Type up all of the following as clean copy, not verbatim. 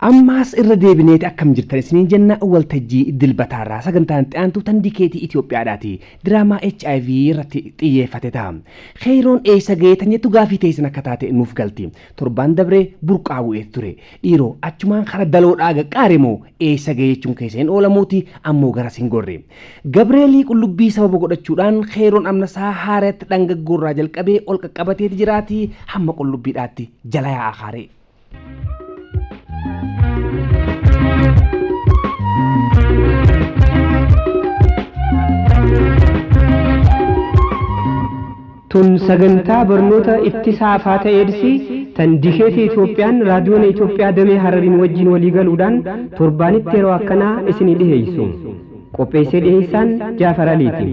Ammaas irra deebineeti akkam jirtan isiniin jenna waltajjii dilbataarraa sagantaan xaantu tandikeetii Itoophiyaadhaati diraamaa HIV irratti xiyyeeffate ta'a. Kheyroon eessa geetan jettu gaafii teessin akka taate nuuf galti. Torbaan dabree burqaa bu'ee ture. Dhiiroo achumaan kara daloodhaa gaqqaare moo eessa gee jechuun keesseen oolamuuti ammoo gara siin gorre. Gabreelii qullubbii sababa godhachuudhaan Kheyroon amnasaa haaratti dhangaggoorraa jalqabee ol qaqqabateeti jiraati hamma qullubbiidhaatti jala yaa'a kaaree. Tun sagantaa barnoota ittisaa Afaan Eedsii tandikeetii Itoophiyaan raadiyoon Itoophiyaa damee Harariin wajjin walii galuudhaan torbaanitti yeroo akkanaa isinii dhiheessu. Qopheessee dhiheessaan Jaafar Aliiti.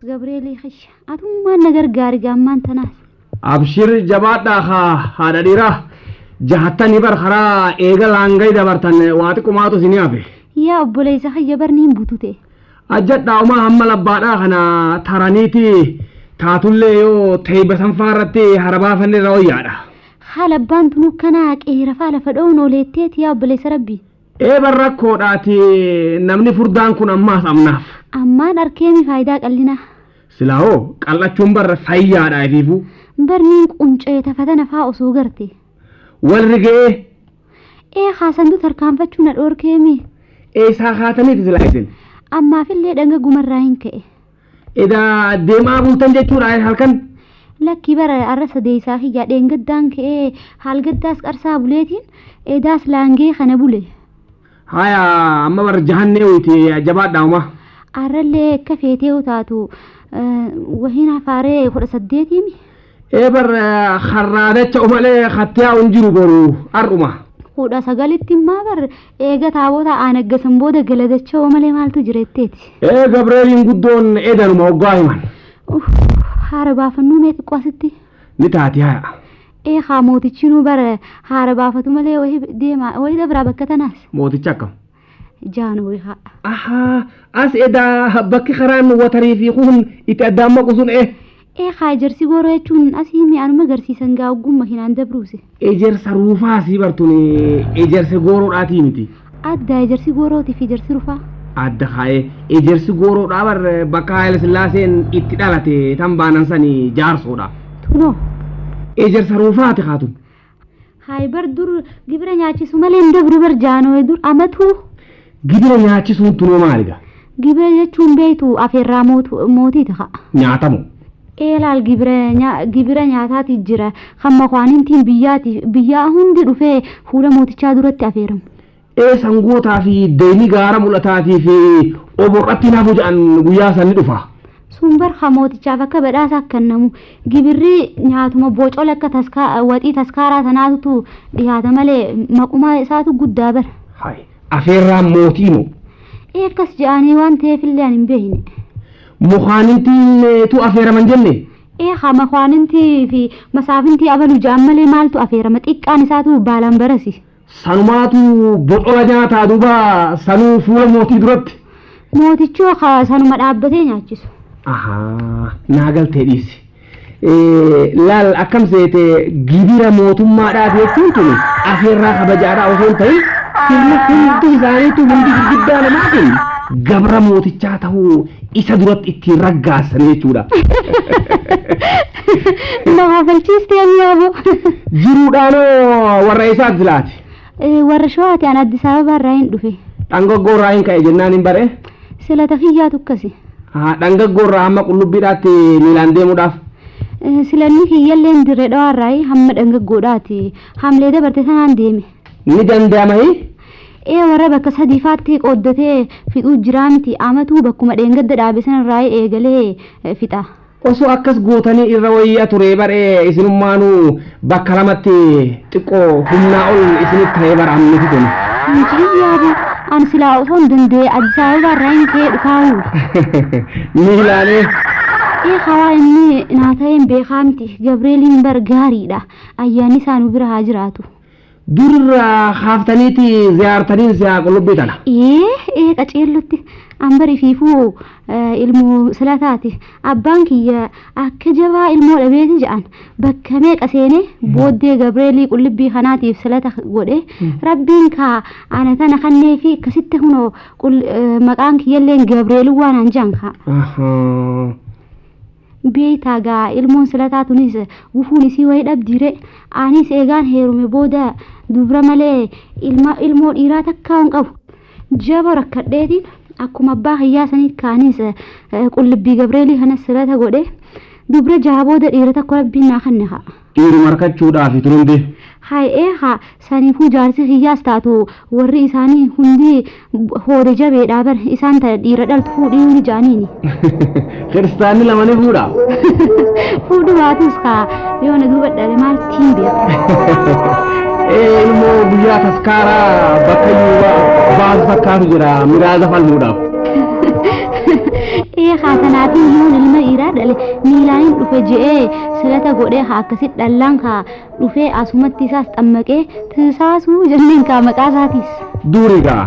Gabreelii khasha atummaan nagar gaarii gaammaan tanaas. Abshir jabaadhaa haadha dhiiraa jahattanii barkaraa eega laangai dabartan waa xiqqomaatu isinii hafe. Yaa obboleessa hayya barniin butute. Ajjadhaa umaa hamma labbaadhaa kana taraniiti taatullee yoo teeyba sanfaa irratti harabaafanne irra wayyaadha. Haala abbaan tunuu kanaa qeera faala fadhoon ooleetteeti yaa obboleessa rabbi. Eeban rakkoodhaati namni furdaan kun ammaas amnaaf. Ammaan arkeemi faayidaa qallinaa. Silaahoo qallachuun barra fayyaadhaa ifiifuu. Barniin quncee tafatana faa osoo garte. Walri ga'ee. Haasantu tarkaanfachuu na dhoorkeemi. Eessaa kaataniiti silaa isin. Ammaafillee dhanga gumarraa hin ka'e. Edaa deemaa bultan jechuudha halkan. Lakki bara arra sadeessaa hiyyaa dheengaddaan ka'ee haalgaddaas qarsaa buleetiin edaas laangee kana bule. Haya amma bar jahannee wuti jabaadhaa uma. Arrallee akka feetee taatu wahiin afaaree 18mi. Bar harraadacha umalee kattaa unjiru boru ar'uma. 19 immaa bar eega taabota aanaggasan booda galadachoo malee maaltu jiretteeti. Gabreeliin guddoon edanuma waggaa himan. Haara baafannuu meeqa qositti? Ni taati haa. Haa mootichinuu bara haara baafatu malee wayii deema wayii dabraa bakka tanaas. Mooticha akkam? Jaanuu haa. Ahaa as edaa bakki karaan watarii fi kun itti addaan maqusun haa ejersi gooroo jechuun asii mi'aanuma agarsiisan gaa oggummaa hinaan dabruuse. Ejersa ruufaa asii bartuun ejersa gooroodhaatii miti. Adda ejersi goorootii fi ejersi rufaa. Adda kaa'ee ejersi gooroodhaa bar bakka Haayile Sillaaseen itti dhalate tan baanan sanii jaarsoodha. Tunoo. Ejersa ruufaati kaatu. Haay bar dur gibira nyaachisu malee hin dabru bar jaanoo dur amatuu. Gibira nyaachisuun tunoo maaliidha? Gibira jechuun beektu afeerraa mootii ta'a. Nyaatamu. Laal gibira nyaataati jira hamma kwaanintiin biyyaa hundi dhufee fuula mootichaa duratti afeeramu. Sangootaa fi deemii gaara mul'ataatii fi oborratti naafu jedhan guyyaa sanni dhufa. Sun barka mootichaaf akka badhaasa akkannamu gibirri nyaatuma bocola akka waxii taskaaraa sanaatutu dhiyaata malee maquma isaatu guddaa bara. Afeerraan mootii moo? Akkas jedhanii waan ta'eefillee ani hin beekne. Mukhaanintiin tu afeeraman jenne? Haa mukhaanintii fi masaafintii abaluu ja'an malee maaltu afeerama xiqqaan isaatu baalaan barasi. Sanumaatu bocola nyaataa duuba sanuu fuula mootii duratti. Mootichoo sanuma dhaabbatee nyaachisu. Naa galtee dhiisi. Laal akkam seete gibira mootummaadhaaf jechuun tuni afeerraa kabajaadhaa osoo hin ta'in sirna hundi isaaniitu hundi gurguddaa namaatiin gabra mootichaa ta'uu isa duratti ittiin raggaasan jechuudha. Nama falchiistee yaabo. Jiruudhaanoo warra isaati silaati. Warra Shawaati an Addis Ababaa irraa hin dhufe. Dhangaggoorraa hin ka'e jennaan hin bare? Sila tafiyyaatu akkasi. Dhangaggoorraa hamma qullubbiidhaatti miilaan deemuudhaaf. Silanni kiyyallee hin dirree dhawaarraa hamma dhangaggoodhaati. Hamlee dabarte sanaan deeme. Ni danda'amahii? Warra bakka sadiifaatti qooddatee fixuu jiraa miti amatuu bakkuma dheengadda dhaabe sanarraa eegalee fixa. Osoo akkas gootanii irra wayyaa ture baree isinummaanuu bakka lamatti xiqqoo humnaa ol isinitti ta'ee baraamni fixuun. Injii yaadu an silaa osoo hin danda'e Addis Ababaa irraa hin ka'e dhukaawu. Miilaalee. Hawaa inni naa ta'een beekaa miti Gabreeliin bar gaariidha ayyaanni isaanuu bira haa jiraatu. در خافتنيتي زيارتني زيارة قلوبي تنا إيه قتيلتي أمبري فيفو ilmu salataati abbaan kiyya akka jabaa ilmoo dhabeeti jedhan bakka meeqa seenee booddee gabreelii qullibbii kanaatiif salata godhe rabbiin kaa ana tana kannee fi akkasitti hunoo maqaan kiyyalleen gabreeluu waan anjaan kaa beeytaa gaa ilmoon salataatunis gufuun isii wayii dhabdiire anis eegaan heerume booda dubra malee ilmoo dhiiraa takkaa hin qabu jaba rakkadheetiin akkuma abbaa kiyyaa sanii kaanis qullibbii gabreelii kanas salata godhe dubra jaabooda dhiira tokko rabbiin naa kanne haa dhiiru markachuudhaaf turunde haa'ee haa saniifuu jaarsi kiyyaas taatu warri isaanii hundi hoode jabeedhaa bar isaan ta'a dhiira dhaltu fuudhii ni jaaniini kiristaanni lamanii fuudha fuudhu baatus kaa yoona duuba dhale maal tiin beeka ilmoo guyyaa taskaaraa bakka iyyuu baas fakkaatu jira miraaza falmuudhaaf kaasanaatiin yoon ilma dhiiraa dhale miilaanin dhufe je'ee salata godhee haa akkasit dhallaan kaa dhufee asumatti isaas xammaqee tisaasuu jenneen kaa maqaa isaatiis duurigaa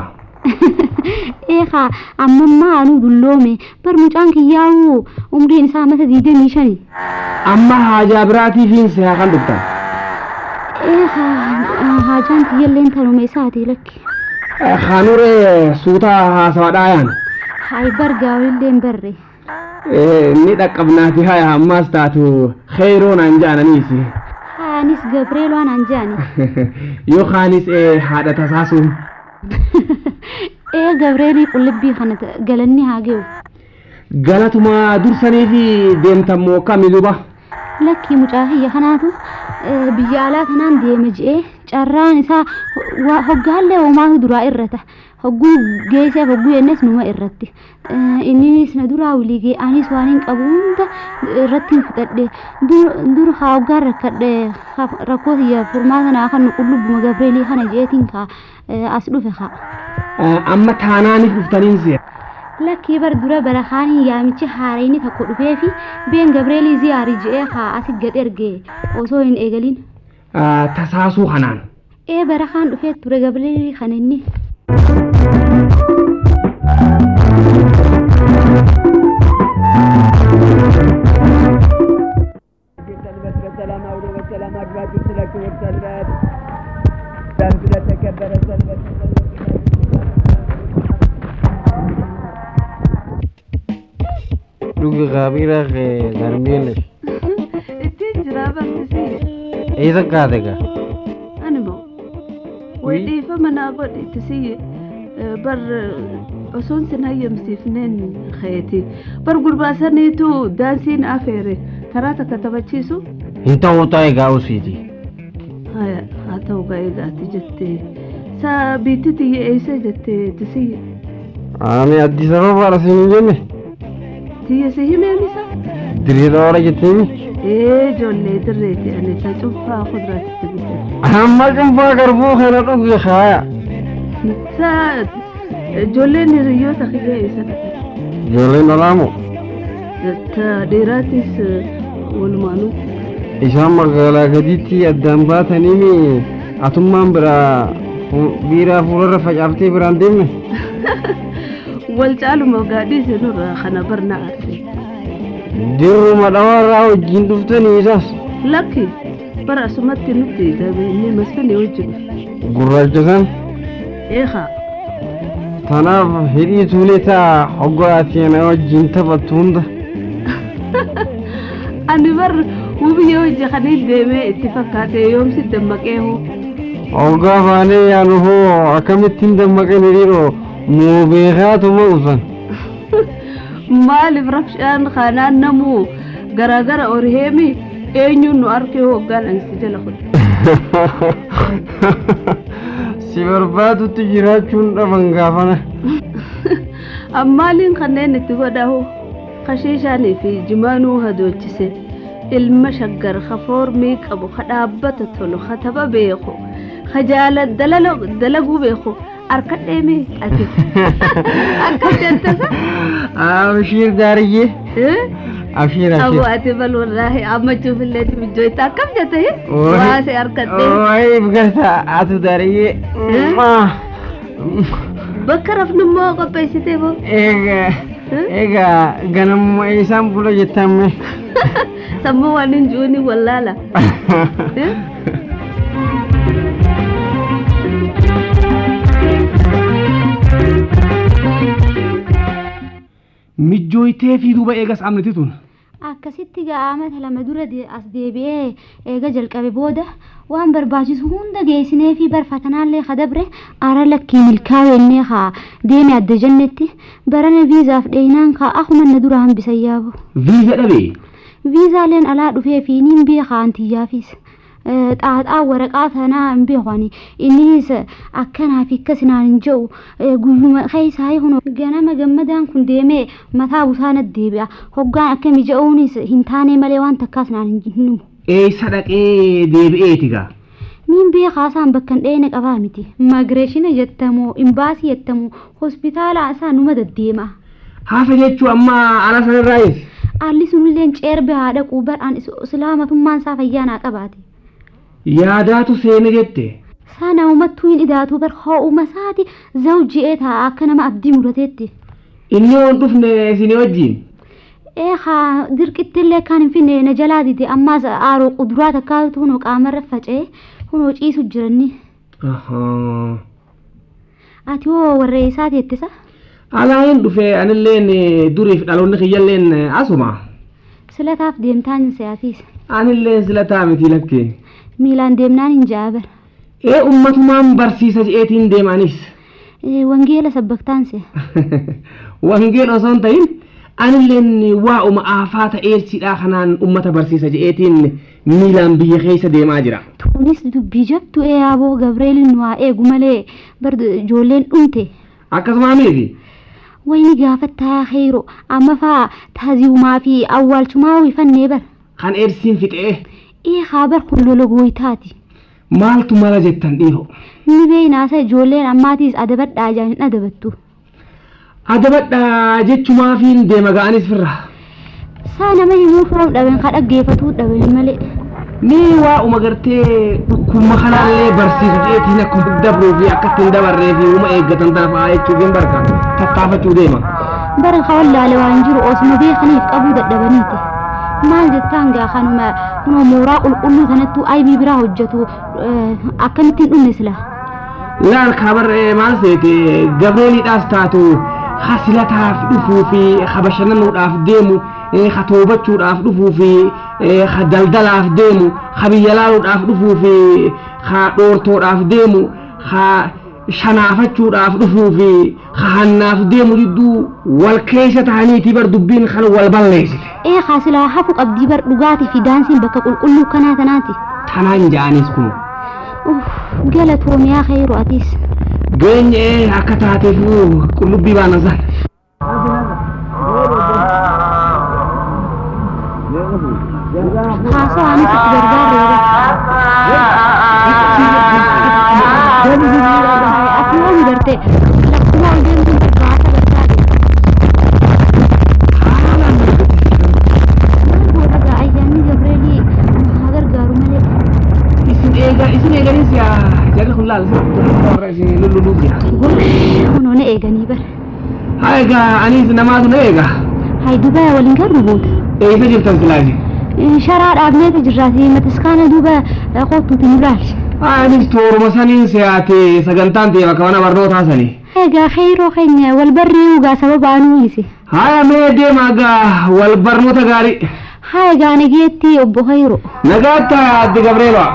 haa ammammaa anuu dulloome bar mucaan kiyyaa'uu umriin isaa mata 25 amma haajaa biraatiifiin siyaa kan dhuftan haajaan kiyyalleen tanume isaati lakki khanure suutaa haasawadhaa yaan hay bargaawilleen barre ni dhaqqabnaati haya ammaas taatu kheyroon an jaananiisi haanis gabreeloon an jaani yookaanis haadha tasaasuun gabreelii qullibbii kana galanni haa ge'u galatuma dursanii fi deemtammoo akkami duba lakki mucaa kiyya kanaatu biyya alaa kanaan deeme je'ee carraan isaa hoggaallee homaatu duraa irrata hogguu geesseef hogguu yennes numa irratti innis na duraa wiligee anis waan hin qabu hunda irratti hin fudhadhe dur haa hoggaan rakkadhe rakkoo kiyya furmaata naa kan qullubuma gabreelii kana je'eetiin kaa as dhufe haa amma taanaaniif dhuftaniin siya lakkii bar dura barakaanii yaamichi haarayni tokko dhufee fi been gabreelii ziyaari je'ee haa asit gad erge osoo hin eegalin tasaasuu kanaan barakaan dhufee ture gabreelii kana inni Dugi gabira ke garmele. Tijra bantisi. Isa kadega. Animo. Wadi fa mana godi tisi bar oson sinayam sifnen khayati. Bar gurbasani tu dansin afere. Tarata katabachisu. Inta wota ega usiti. Haya hata uga ega tijette. Sa bititi eisa jette tisi. Ani Addis Ababa rasini jenne. Tiya sehime misa? Dirira ora jettemi? Jolle dirreeti ani ta cuffa khudrati tibite. Amma cuffa garbu khana dhugi khaya. Sa jolle ni riyo ta khiye isa. Jolle nalamu. Ta diratis walmanu. Isa magala gaditi addam batanimi atumman bira fulara fajabti birandime. والجالو مقادي سنور خنا برنا أرسي ديرو مدوار راو جين دفتني إساس لكي برا سمتي نبتي دابيني مسفني وجب قراجتان إيخا تناف هدي توليتا حقواتي أنا وجين تبتون ده أنا بر وبي وجه خنيل ديمي اتفاقاتي يوم ست دمكيهو حقواني يعني هو أكمتين دمكين ريرو مو بيخاتو موصن مالي برفشان خانان نمو غرا أورهيمي اينيو نو أركي هو قال انسجل خد سيبرباتو تجيراتشون رفنقافنا أمالين خنين اتفادهو خشيشاني في جمانو هدوچسي المشقر خفور ميك أبو خدابة تولو خطبة بيخو خجالة دلقو بيخو أركض إيمي أكيد أركض أنت بشير دارية أبشر أبو أبشر أتبل والله أما تشوف اللي تبجويتا كم جته واسي أركضين أوه بقى أتداري ما بكر في نمو قبيستي بو إيجا غنم إيسام بلو جتامي سمو وننجوني ولا لا mijjooytee fi duuba eegas amniti tun akkasitti ga'amata lama dura as deebi'ee eega jalqabe booda waan barbaachisu hunda geessinee fi barfatanaallee kadabre ara lakkii milkaa'ennee haa deeme adda jannetti barana viizaaf dheenaan kaa akumanna dura hambisan yaabu viiza dhabe viizaaleen alaa dhufee fi niin beekaa antiyyaafis xaaxaa waraqaa tanaa hin beekani innis akkanaa fi akkasinaan hin jedhu guyyuma keessaa kun ganama gammadaan kun deemee mataa busaana deebi'a hoggaan akkami jedhuunis hin taane malee waan takkaas naan hin himu. eessa dhaqee deebi'eeti gaa niin beekaa isaan bakka hin dheene qabaa miti maagireeshina jettamoo imbaasii jettamoo hospitaala isaa numa deddeema. haafa jechuu amma ala sanarraayis Alli sunilleen ceerbe haadha quubar'aan islaamatummaan isaa fayyaa naa qabaate. yaadaatu seene jette Sana uummattuu hin idaatuu bar ho'uma isaati zawji'ee ta'a akka nama abdii mudateetti. inni waan dhufne isinii wajjiin Haa dirqittillee kan hin finne na jalaa dide ammaas aaroo kuduraa takkaatu hunoo qaamarra faca'ee hunoo ciisu jiranni. Ati hoo warree isaa teettisa? alaayin dhufe anilleen duriif dhaloonni kiyyalleen asuma Silataaf deemtaan hin se'atiis. anilleen silataa miti lakkee Miilaan deemnaan hin jaabar. ummatumaan barsiisa je'eetiin deemanis Wangeela sabbaktaan se'a. wangeel osoo hin ta'in anilleen waa'uma aafaata eersiidhaa kanaan ummata barsiisa je'eetiin miilaan biyya keessa deemaa jira. Tunis dubbii jabtu yaaboo Gabreelin waa eegu malee bar ijoolleen dhumte. akkasuma miifi Wayni gaafattaa khayro amma faa taaziumaa fi awwaalchumaa wifannee bar. kan eersiin fixee Khaabar kullolo gooytaati. maaltu mala jettan dhiiroo Ni beeynaasa ijoolleen ammaatiis adabadhaa jaan hin adabattu. adabadhaa jechumaafiin deema ga'anis firra Saa nama himuu foon dhaben ka dhaggeeffatuu dhaben malee. ni waa'uma gartee dhukkuma kanaallee barsiisu je'eetiin akkuma dabruu fi akka ittiin dabarree fi uma eeggatan tana jechuufiin barka tattaafachuu deema. Bara kawallaale waan jiru osuma beekaniif qabuu dadhabaniiti. Maal jettaan gaa kanuma kunoo mooraa qulqulluu kanattuu aybii biraa hojjetu akkamittiin dhumne sila. laal kaabarree maal seete gabreeliidhaas taatu hasilataaf dhufuu fi habashannanuudhaaf deemu hatoobachuudhaaf dhufuu fi daldalaaf deemu habiyyalaaluudhaaf dhufuu fi dhoortoodhaaf deemu shanaafachuudhaaf dhufuu fi hannaaf deemu jidduu wal keessa ta'aniitii bar dubbiin kan wal balleessite. Silaa hafu qabdii bar dhugaatii fi daansiin bakka qulqulluu kanaa tanaati. Tanaan ja'anis kun. Galatoomiyaa khayru atis. Geenye akka taateef qullubbii baana san. Haasoo anis itti gargaarreera. Ati waan garte lakkuma ol deemtuun barbaasa barbaade. Maal goota gaa ayyaanni Gabreelii haa gargaaru malee. Isin eeganis jarri kun laal isin lulluluu jira. Kunoo na eeganii bara. Haa egaa anis namaatu na eega. Hai Dubaay waliin garuu boota. Eessa jirtan silaaji? Sharaa dhaabneeta jirraati mataskaana duuba qottuuti nu laali. Anis tooruma saniin se'aate sagantaan ta'e bakka mana barnootaa sanii. Egaa khayroo keenya wal barree ugaa sababa anuu hise. Haa mee deemaa gaa wal barnoota gaarii. Haa egaa nageetti obbo Khayroo. Nagaatti adde Gabreelaa.